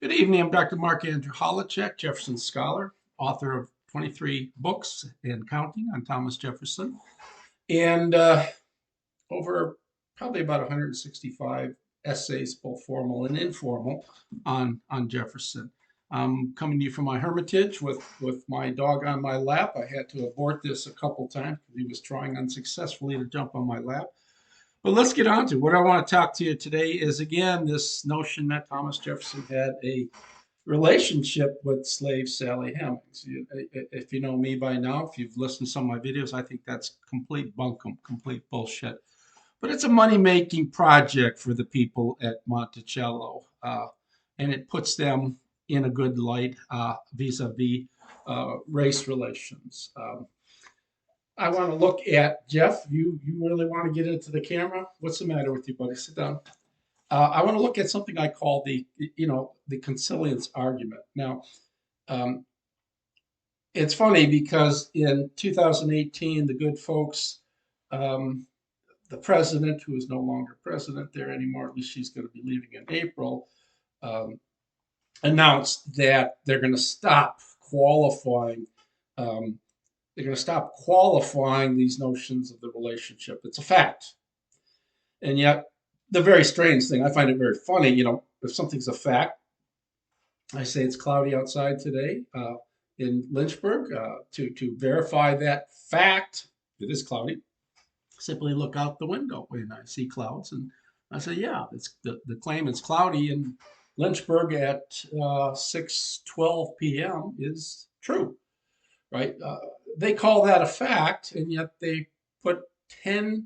Good evening. I'm Dr. Mark Andrew Holacek, Jefferson scholar, author of 23 books and counting on Thomas Jefferson, and over probably about 165 essays, both formal and informal, on Jefferson. I'm coming to you from my hermitage with my dog on my lap. I had to abort this a couple times because he was trying unsuccessfully to jump on my lap. But let's get on to what I want to talk to you today is, again, this notion that Thomas Jefferson had a relationship with slave Sally Hemings. If you know me by now, if you've listened to some of my videos, I think that's complete bunkum, complete bullshit. But it's a money-making project for the people at Monticello, and it puts them in a good light vis-a-vis race relations. I want to look at Jeff. You really want to get into the camera? What's the matter with you, buddy? Sit down. I want to look at something I call the Consilience Argument. Now, it's funny because in 2018, the good folks, the president, who is no longer president there anymore, at least she's going to be leaving in April, announced that they're going to stop qualifying. They're going to stop qualifying these notions of the relationship. It's a fact, and yet the very strange thing, I find it very funny, if something's a fact, I say it's cloudy outside today in Lynchburg. To verify that fact, it is cloudy, simply look out the window and I see clouds. And I say, yeah, it's the claim it's cloudy in Lynchburg at 6:12 p.m. is true, right? They call that a fact, and yet they put 10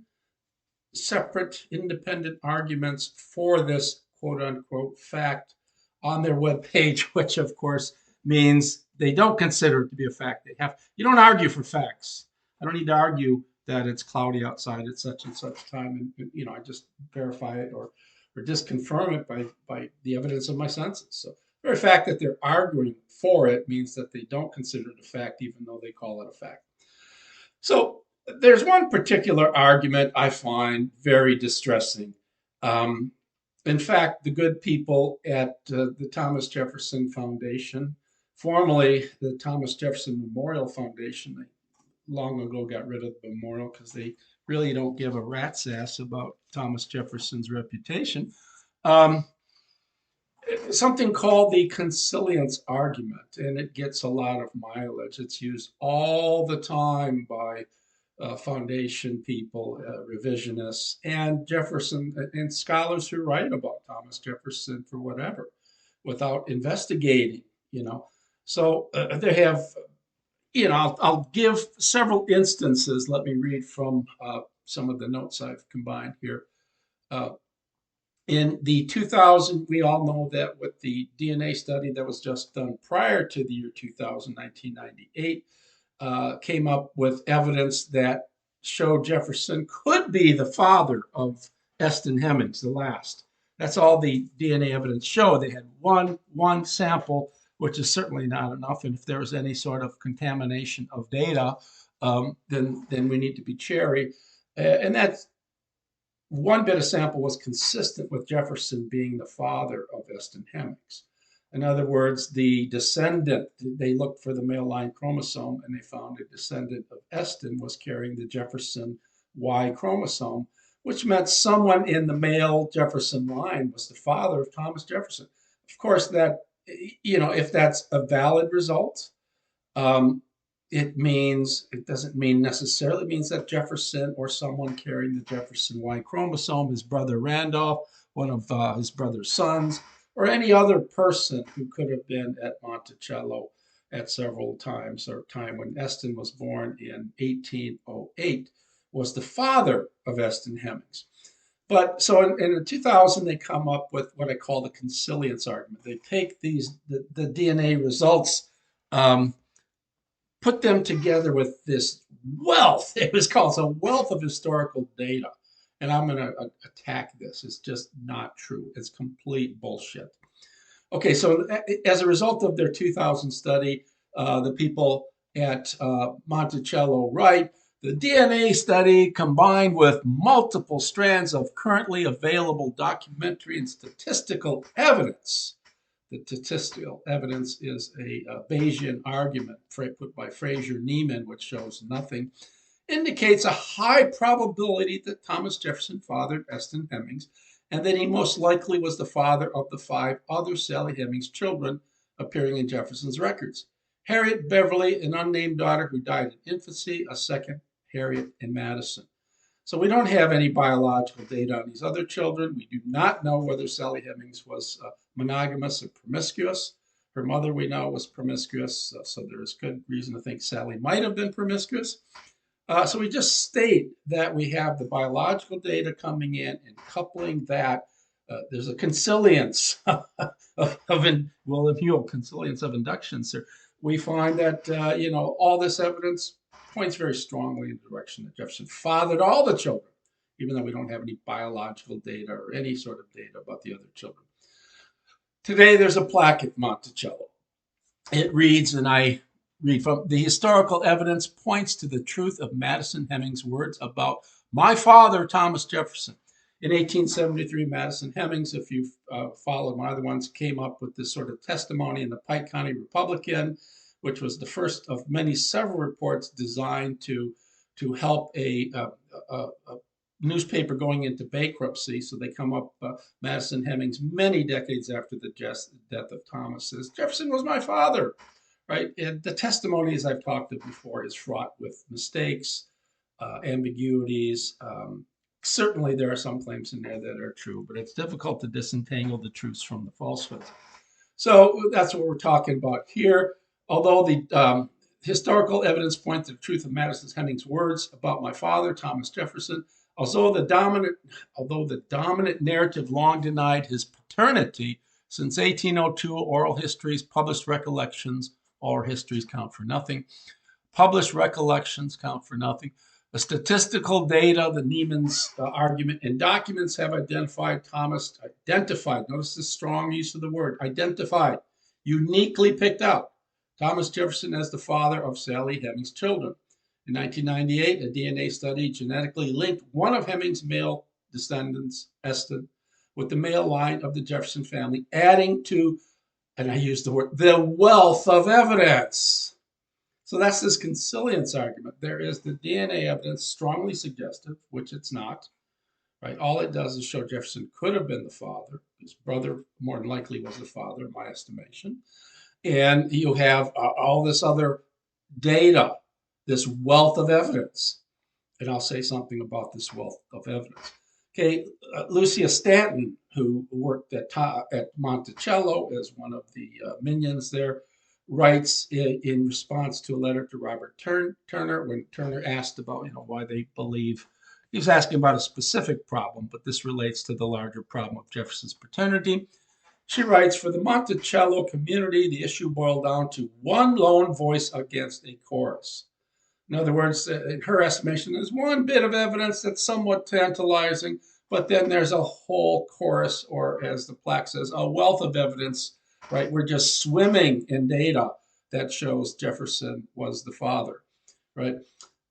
separate independent arguments for this quote unquote fact on their webpage, which of course means they don't consider it to be a fact. You don't argue for facts. I don't need to argue that it's cloudy outside at such and such time, and I just verify it or disconfirm it by the evidence of my senses. So the very fact that they're arguing for it means that they don't consider it a fact, even though they call it a fact. So there's one particular argument I find very distressing. In fact, the good people at the Thomas Jefferson Foundation, formerly the Thomas Jefferson Memorial Foundation, they long ago got rid of the memorial because they really don't give a rat's ass about Thomas Jefferson's reputation. Something called the Consilience Argument, and it gets a lot of mileage. It's used all the time by foundation people, revisionists, and Jefferson, and scholars who write about Thomas Jefferson for whatever, without investigating, So they have, I'll give several instances. Let me read from some of the notes I've combined here. In the 2000, we all know that with the DNA study that was just done prior to the year 2000, 1998, came up with evidence that showed Jefferson could be the father of Eston Hemings, the last. That's all the DNA evidence showed. They had one sample, which is certainly not enough. And if there was any sort of contamination of data, then we need to be chary. And that's one bit of sample was consistent with Jefferson being the father of Eston Hemings. In other words, the descendant, they looked for the male line chromosome and they found a descendant of Eston was carrying the Jefferson Y chromosome, which meant someone in the male Jefferson line was the father of Thomas Jefferson. Of course, that, if that's a valid result, it doesn't mean necessarily means that Jefferson or someone carrying the Jefferson Y chromosome, his brother Randolph, one of his brother's sons, or any other person who could have been at Monticello at several times, or time when Eston was born in 1808, was the father of Eston Hemings. But so in 2000, they come up with what I call the Consilience Argument. They take the DNA results, put them together with this wealth. It was called a wealth of historical data. And I'm going to attack this. It's just not true. It's complete bullshit. Okay, so as a result of their 2000 study, the people at Monticello write, the DNA study combined with multiple strands of currently available documentary and statistical evidence the statistical evidence is a Bayesian argument put by Fraser-Neiman, which shows nothing, indicates a high probability that Thomas Jefferson fathered Eston Hemings, and that he most likely was the father of the 5 other Sally Hemings children appearing in Jefferson's records. Harriet Beverly, an unnamed daughter who died in infancy, a second Harriet and Madison. So we don't have any biological data on these other children. We do not know whether Sally Hemings was monogamous or promiscuous. Her mother, we know, was promiscuous, so there is good reason to think Sally might have been promiscuous. So we just state that we have the biological data coming in and coupling that. There's a consilience consilience of inductions here. We find that, all this evidence points very strongly in the direction that Jefferson fathered all the children, even though we don't have any biological data or any sort of data about the other children. Today, there's a plaque at Monticello. It reads, and I read from, the historical evidence points to the truth of Madison Hemings' words about my father, Thomas Jefferson. In 1873, Madison Hemings, if you've followed my other ones, came up with this sort of testimony in the Pike County Republican, which was the first of several reports designed to help a newspaper going into bankruptcy. So they come up, Madison Hemings, many decades after the death of Thomas, says, Jefferson was my father, right? And the testimony, as I've talked about before, is fraught with mistakes, ambiguities. Certainly there are some claims in there that are true, but it's difficult to disentangle the truths from the falsehoods. So that's what we're talking about here. Although the historical evidence points to the truth of Madison Hemings' words about my father, Thomas Jefferson, although the dominant narrative long denied his paternity, since 1802, oral histories, published recollections, oral histories count for nothing. Published recollections count for nothing. The statistical data, the Neiman's argument, and documents have identified, notice the strong use of the word, identified, uniquely picked out Thomas Jefferson as the father of Sally Hemings' children. In 1998, a DNA study genetically linked one of Hemings' male descendants, Eston, with the male line of the Jefferson family, adding to, and I use the word, the wealth of evidence. So that's this consilience argument. There is the DNA evidence strongly suggestive, which it's not, right? All it does is show Jefferson could have been the father. His brother more than likely was the father, in my estimation. And you have all this other data, this wealth of evidence. And I'll say something about this wealth of evidence. Okay, Lucia Stanton, who worked at Monticello as one of the minions there, writes in response to a letter to Robert Turner when Turner asked about why they believe. He was asking about a specific problem, but this relates to the larger problem of Jefferson's paternity. She writes, for the Monticello community, the issue boiled down to one lone voice against a chorus. In other words, in her estimation, there's one bit of evidence that's somewhat tantalizing, but then there's a whole chorus, or as the plaque says, a wealth of evidence, right? We're just swimming in data that shows Jefferson was the father, right?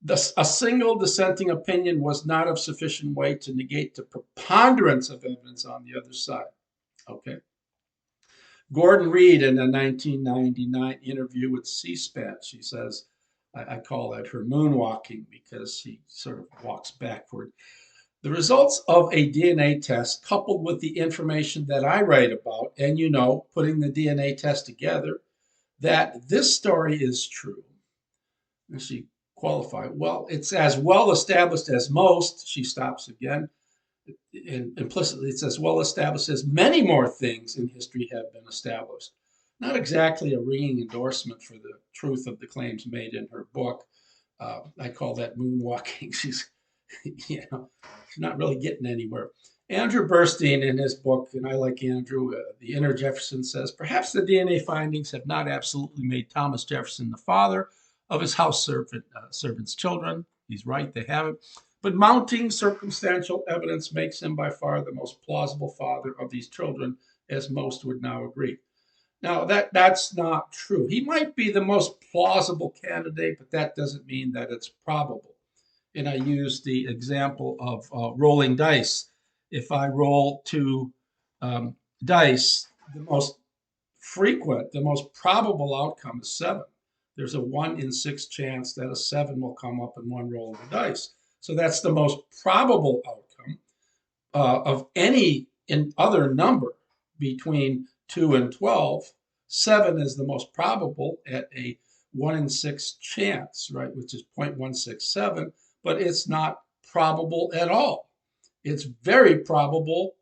A single dissenting opinion was not of sufficient weight to negate the preponderance of evidence on the other side, okay? Gordon Reed, in a 1999 interview with C-SPAN, she says, I call that her moonwalking because she sort of walks backward. The results of a DNA test, coupled with the information that I write about, and putting the DNA test together, that this story is true. And she qualified, well, it's as well established as most, she stops again, and implicitly it's as well established as many more things in history have been established. Not exactly a ringing endorsement for the truth of the claims made in her book. I call that moonwalking. She's not really getting anywhere. Andrew Burstein, in his book, and I like Andrew, The Inner Jefferson, says, perhaps the DNA findings have not absolutely made Thomas Jefferson the father of his house servant's children. He's right, they haven't. But mounting circumstantial evidence makes him by far the most plausible father of these children, as most would now agree. Now, that's not true. He might be the most plausible candidate, but that doesn't mean that it's probable. And I use the example of rolling dice. If I roll two dice, the most frequent, the most probable outcome is 7. There's a 1 in 6 chance that a 7 will come up in one roll of the dice. So that's the most probable outcome of any other number between 2 and 12. 7 is the most probable at a 1 in 6 chance, right, which is 0.167, but it's not probable at all. It's very probable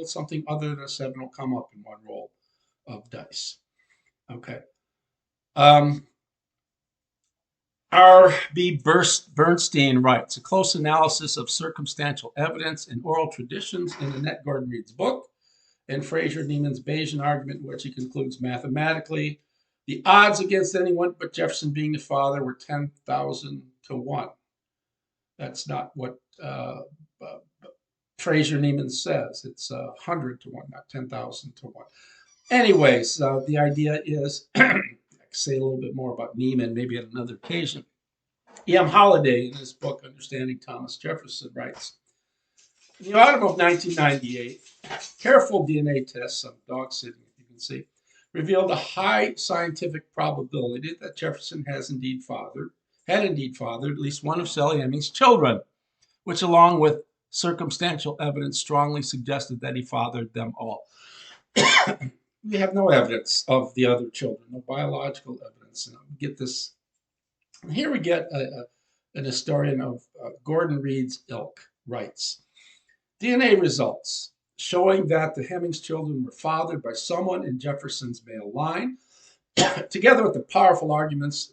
something other than a 7 will come up in one roll of dice. Okay. R.B. Bernstein writes, a close analysis of circumstantial evidence and oral traditions in Annette Gordon Reed's book, and Fraser Neiman's Bayesian argument, in which he concludes mathematically, the odds against anyone but Jefferson being the father were 10,000 to 1. That's not what Fraser Neiman says. It's 100 to 1, not 10,000 to 1. Anyways, the idea is, I can say a little bit more about Neiman maybe at another occasion. E.M. Holliday, in his book, Understanding Thomas Jefferson, writes, in the autumn of 1998, careful DNA tests on dog sitting, you can see, revealed a high scientific probability that Jefferson had indeed fathered at least one of Sally Hemings' children, which, along with circumstantial evidence, strongly suggested that he fathered them all. We have no evidence of the other children, no biological evidence. And get this. And here we get an historian of Gordon Reed's ilk writes, DNA results showing that the Hemings children were fathered by someone in Jefferson's male line, together with the powerful arguments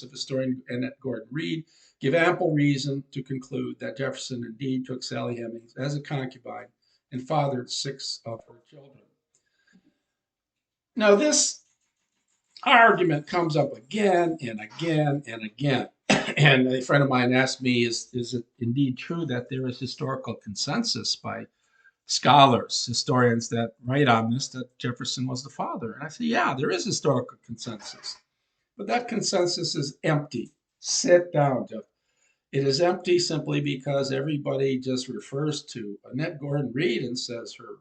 of historian Annette Gordon Reed, give ample reason to conclude that Jefferson indeed took Sally Hemings as a concubine and fathered 6 of her children. Now, this argument comes up again and again and again. And a friend of mine asked me, is it indeed true that there is historical consensus by scholars, historians that write on this, that Jefferson was the father? And I said, yeah, there is historical consensus. But that consensus is empty. Sit down, Jeff. It is empty simply because everybody just refers to Annette Gordon Reed and says her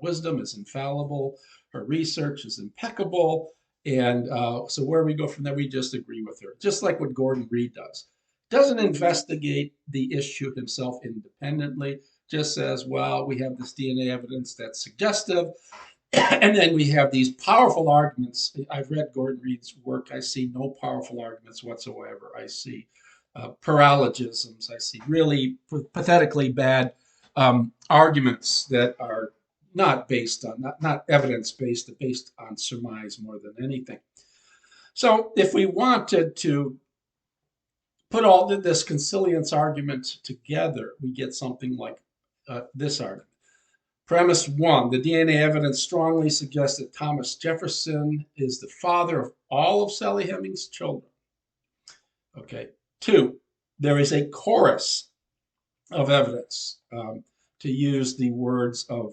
wisdom is infallible, her research is impeccable, and so where we go from there, we just agree with her, just like what Gordon Reed does. Doesn't investigate the issue himself independently, just says, well, we have this DNA evidence that's suggestive, and then we have these powerful arguments. I've read Gordon Reed's work. I see no powerful arguments whatsoever. I see paralogisms. I see really pathetically bad arguments that are not based on, not evidence-based, but based on surmise more than anything. So if we wanted to put all this Consilience argument together, we get something like this argument. Premise 1, the DNA evidence strongly suggests that Thomas Jefferson is the father of all of Sally Hemings' children. Okay. 2, there is a chorus of evidence, to use the words of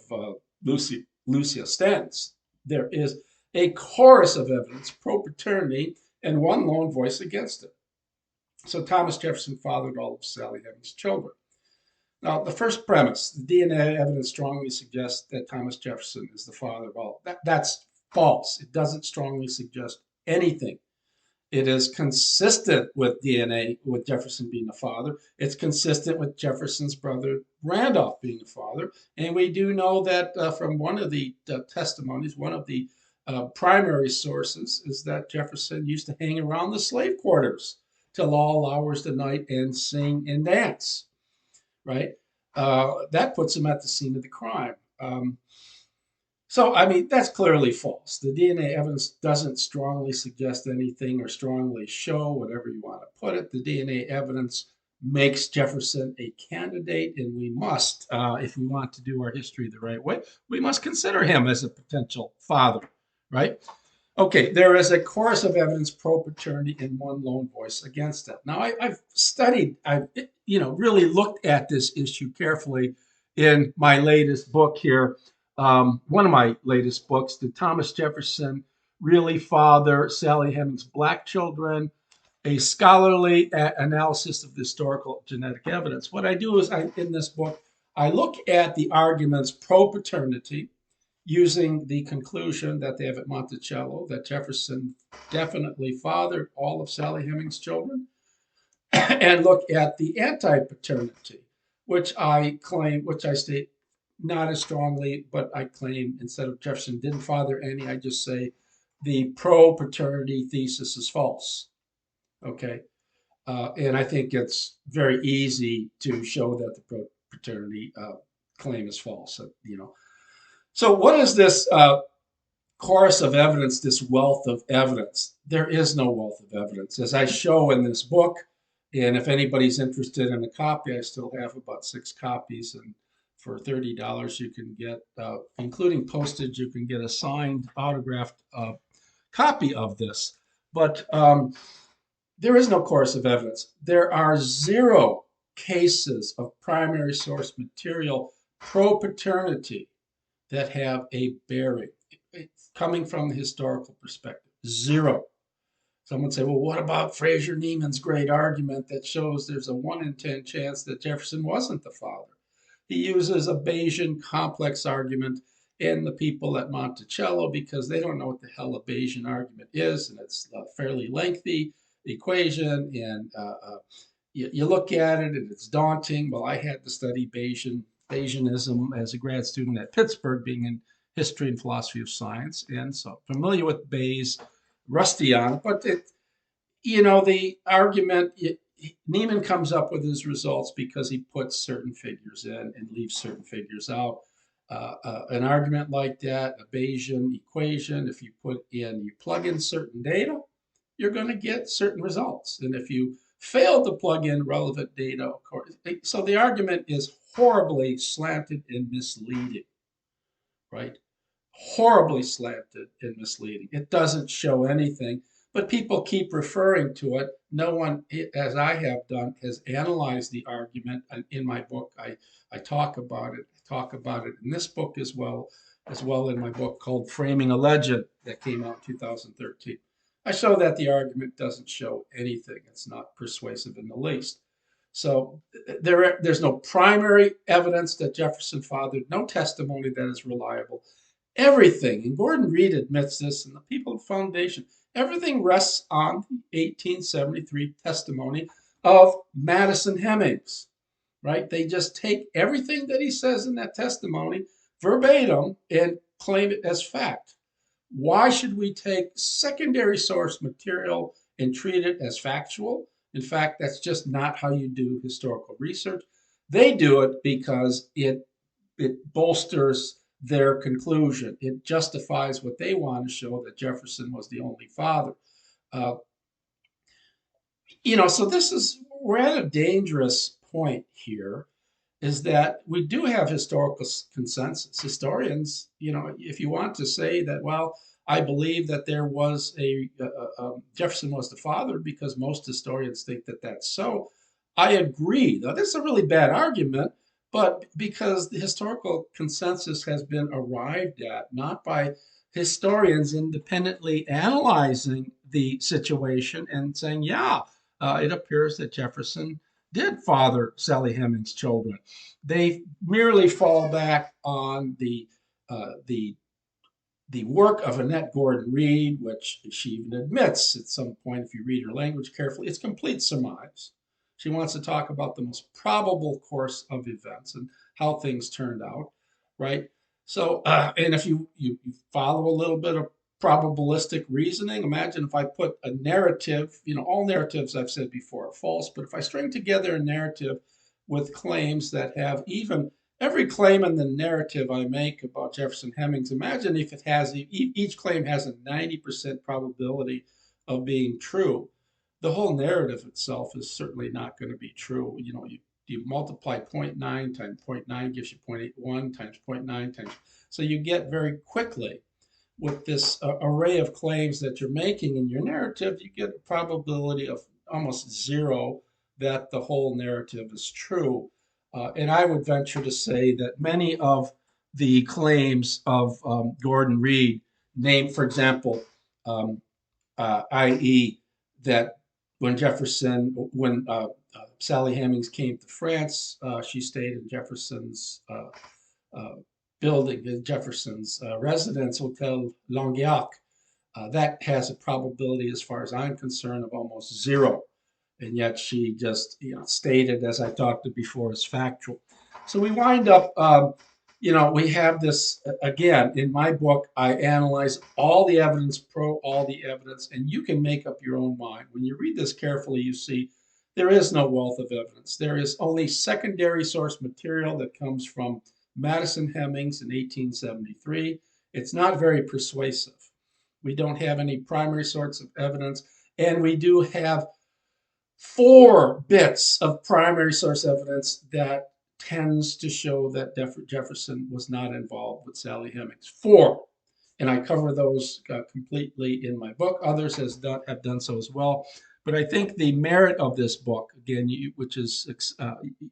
Lucia Stans. There is a chorus of evidence, pro-paternity, and one lone voice against it. So Thomas Jefferson fathered all of Sally Hemings' children. Now, the first premise, the DNA evidence strongly suggests that Thomas Jefferson is the father of all. That's false. It doesn't strongly suggest anything. It is consistent with DNA, with Jefferson being the father. It's consistent with Jefferson's brother Randolph being the father. And we do know that from one of the testimonies, one of the primary sources is that Jefferson used to hang around the slave quarters till all hours of the night and sing and dance, right? That puts him at the scene of the crime. So, I mean, that's clearly false. The DNA evidence doesn't strongly suggest anything or strongly show, whatever you want to put it. The DNA evidence makes Jefferson a candidate, and we must, if we want to do our history the right way, we must consider him as a potential father, right? Okay, there is a chorus of evidence pro-paternity and one lone voice against it. Now, I've really looked at this issue carefully in my latest book here. One of my latest books, Did Thomas Jefferson Really Father Sally Hemings' Black Children? A Scholarly Analysis of the Historical Genetic Evidence. What I do is, in this book, I look at the arguments pro-paternity using the conclusion that they have at Monticello that Jefferson definitely fathered all of Sally Hemings' children, and look at the anti-paternity, which I claim, which I state not as strongly, but I claim instead of Jefferson didn't father any, I just say the pro-paternity thesis is false. Okay, and I think it's very easy to show that the pro-paternity claim is false. So what is this chorus of evidence, this wealth of evidence? There is no wealth of evidence, as I show in this book. And if anybody's interested in a copy, I still have about 6 copies. And for $30, you can get, including postage, you can get a signed, autographed copy of this. But there is no chorus of evidence. There are 0 cases of primary source material pro-paternity that have a bearing coming from the historical perspective. 0. Someone would say, well, what about Fraser Neiman's great argument that shows there's a 1 in 10 chance that Jefferson wasn't the father? He uses a Bayesian complex argument in the people at Monticello because they don't know what the hell a Bayesian argument is, and it's a fairly lengthy equation, and you look at it and it's daunting. Well, I had to study Bayesianism as a grad student at Pittsburgh, being in history and philosophy of science, and so familiar with Bayes, rusty on it. But the argument, Neiman comes up with his results because he puts certain figures in and leaves certain figures out. An argument like that, a Bayesian equation, if you plug in certain data, you're going to get certain results. And if you fail to plug in relevant data, of course, so the argument is horribly slanted and misleading, right? Horribly slanted and misleading. It doesn't show anything, but people keep referring to it. No one, as I have done, has analyzed the argument. And in my book, I talk about it. I talk about it in this book as well in my book called Framing a Legend that came out in 2013. I show that the argument doesn't show anything. It's not persuasive in the least. So there's no primary evidence that Jefferson fathered, no testimony that is reliable. Everything, and Gordon Reed admits this, and the People Foundation, everything rests on the 1873 testimony of Madison Hemings, right? They just take everything that he says in that testimony verbatim and claim it as fact. Why should we take secondary source material and treat it as factual? In fact, that's just not how you do historical research. They do it because it bolsters their conclusion. It justifies what they want to show, that Jefferson was the only father. So we're at a dangerous point here, is that we do have historical consensus. Historians, if you want to say that, well, I believe that there was Jefferson was the father because most historians think that that's so. I agree. Now, this is a really bad argument, but because the historical consensus has been arrived at, not by historians independently analyzing the situation and saying, yeah, it appears that Jefferson did father Sally Hemings' children. They merely fall back on the work of Annette Gordon Reed, which she even admits at some point, if you read her language carefully, it's complete surmise. She wants to talk about the most probable course of events and how things turned out, right? So, and if you follow a little bit of probabilistic reasoning, imagine if I put a narrative, all narratives I've said before are false, but if I string together a narrative with claims that have even every claim in the narrative I make about Jefferson Hemings, imagine if it has each claim has a 90% probability of being true. The whole narrative itself is certainly not going to be true. You multiply 0.9 times 0.9 gives you 0.81 times 0.9 times. So you get very quickly with this array of claims that you're making in your narrative, you get a probability of almost 0 that the whole narrative is true. And I would venture to say that many of the claims of Gordon Reed, named, for example, i.e., that when Sally Hemings came to France, she stayed in Jefferson's building in Jefferson's residence, Hotel Longueuil. That has a probability, as far as I'm concerned, of almost zero. And yet she just, stated, as I talked to before, as factual. So we wind up, we have this, again, in my book, I analyze all the evidence, all the evidence, and you can make up your own mind. When you read this carefully, you see there is no wealth of evidence. There is only secondary source material that comes from Madison Hemings in 1873. It's not very persuasive. We don't have any primary source of evidence, and we do have 4 bits of primary source evidence that tends to show that Jefferson was not involved with Sally Hemings. 4. And I cover those completely in my book. Others have done so as well. But I think the merit of this book, again, which is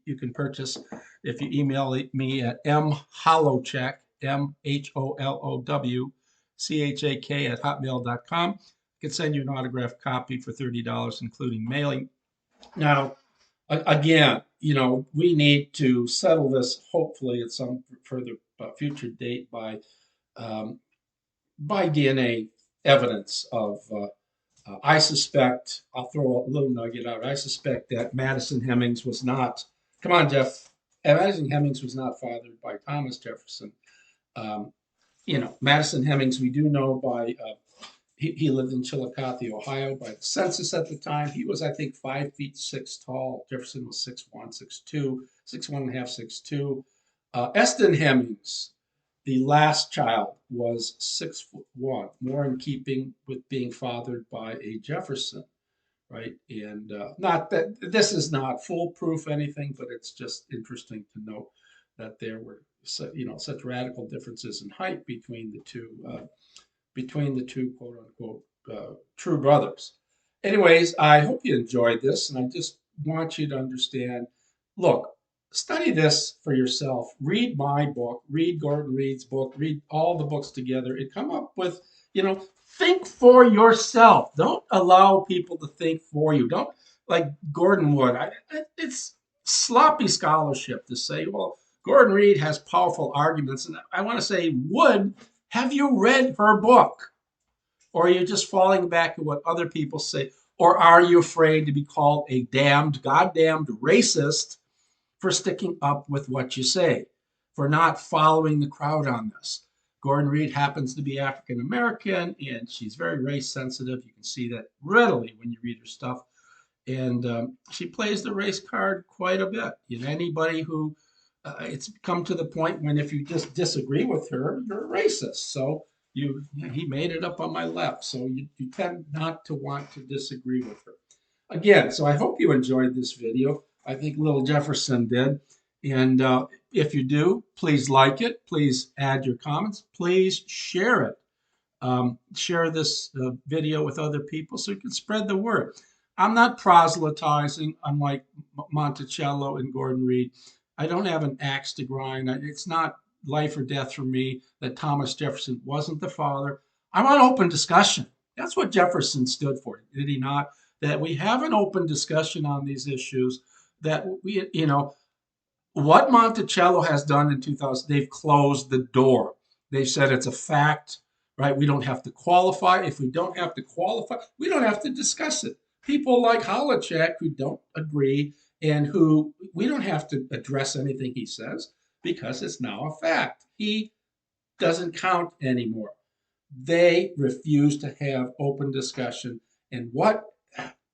you can purchase if you email me at mholowchak, MHOLOWCHAK @hotmail.com. I can send you an autographed copy for $30, including mailing. Now, again, we need to settle this hopefully at some further future date by DNA evidence of. I suspect, I'll throw a little nugget out. I suspect that Madison Hemings was not, come on, Jeff, Madison Hemings was not fathered by Thomas Jefferson. Madison Hemings, we do know by, he lived in Chillicothe, Ohio. By the census at the time, he was, I think, 5'6" tall. Jefferson was 6'1", 6'2", 6'1.5", 6'2". Eston Hemings, the last child, was 6'1", more in keeping with being fathered by a Jefferson, right? And not that this is not foolproof anything, but it's just interesting to note that there were such radical differences in height between the two quote unquote true brothers. Anyways, I hope you enjoyed this, and I just want you to understand. Look, study this for yourself. Read my book, read Gordon Reed's book, read all the books together, and come up with, think for yourself. Don't allow people to think for you. Don't, like Gordon would. It's sloppy scholarship to say, well, Gordon Reed has powerful arguments. And I want to say, have you read her book? Or are you just falling back to what other people say? Or are you afraid to be called a goddamned racist for sticking up with what you say, for not following the crowd on this? Gordon Reed happens to be African American, and she's very race sensitive. You can see that readily when you read her stuff. And she plays the race card quite a bit. Anybody who, it's come to the point when if you just disagree with her, you're a racist. So he made it up on my left. So you tend not to want to disagree with her. Again, so I hope you enjoyed this video. I think little Jefferson did. And if you do, please like it. Please add your comments. Please share it. Share this video with other people so you can spread the word. I'm not proselytizing, unlike Monticello and Gordon Reed. I don't have an axe to grind. It's not life or death for me that Thomas Jefferson wasn't the father. I want open discussion. That's what Jefferson stood for, did he not? That we have an open discussion on these issues, that we, what Monticello has done in 2000, they've closed the door. They've said it's a fact, right? We don't have to qualify. If we don't have to qualify, we don't have to discuss it. People like Holochek who don't agree and who we don't have to address anything he says because it's now a fact. He doesn't count anymore. They refuse to have open discussion. And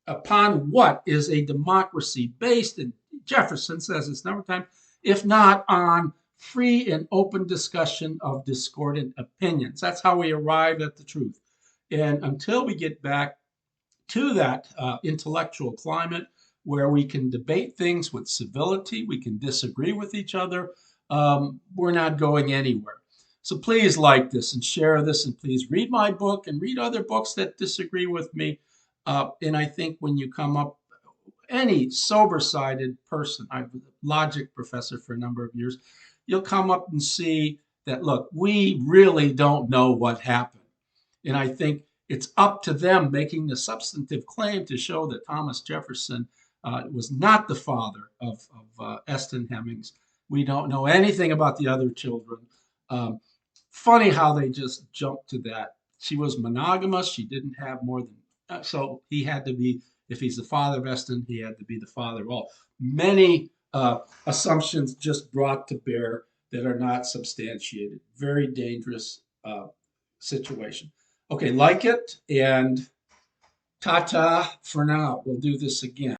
upon what is a democracy based, and Jefferson says it's never time, if not on free and open discussion of discordant opinions. That's how we arrive at the truth. And until we get back to that intellectual climate where we can debate things with civility, we can disagree with each other, we're not going anywhere. So please like this and share this, and please read my book and read other books that disagree with me. And I think when you come up, any sober-sided person, I was a logic professor for a number of years, you'll come up and see that, look, we really don't know what happened. And I think it's up to them making the substantive claim to show that Thomas Jefferson was not the father of Eston Hemings. We don't know anything about the other children. Um, Funny how they just jumped to that. She was monogamous. She didn't have more than, so he had to be, if he's the father of Eston, he had to be the father of all. Many assumptions just brought to bear that are not substantiated. Very dangerous situation. Okay, like it, and ta ta for now. We'll do this again.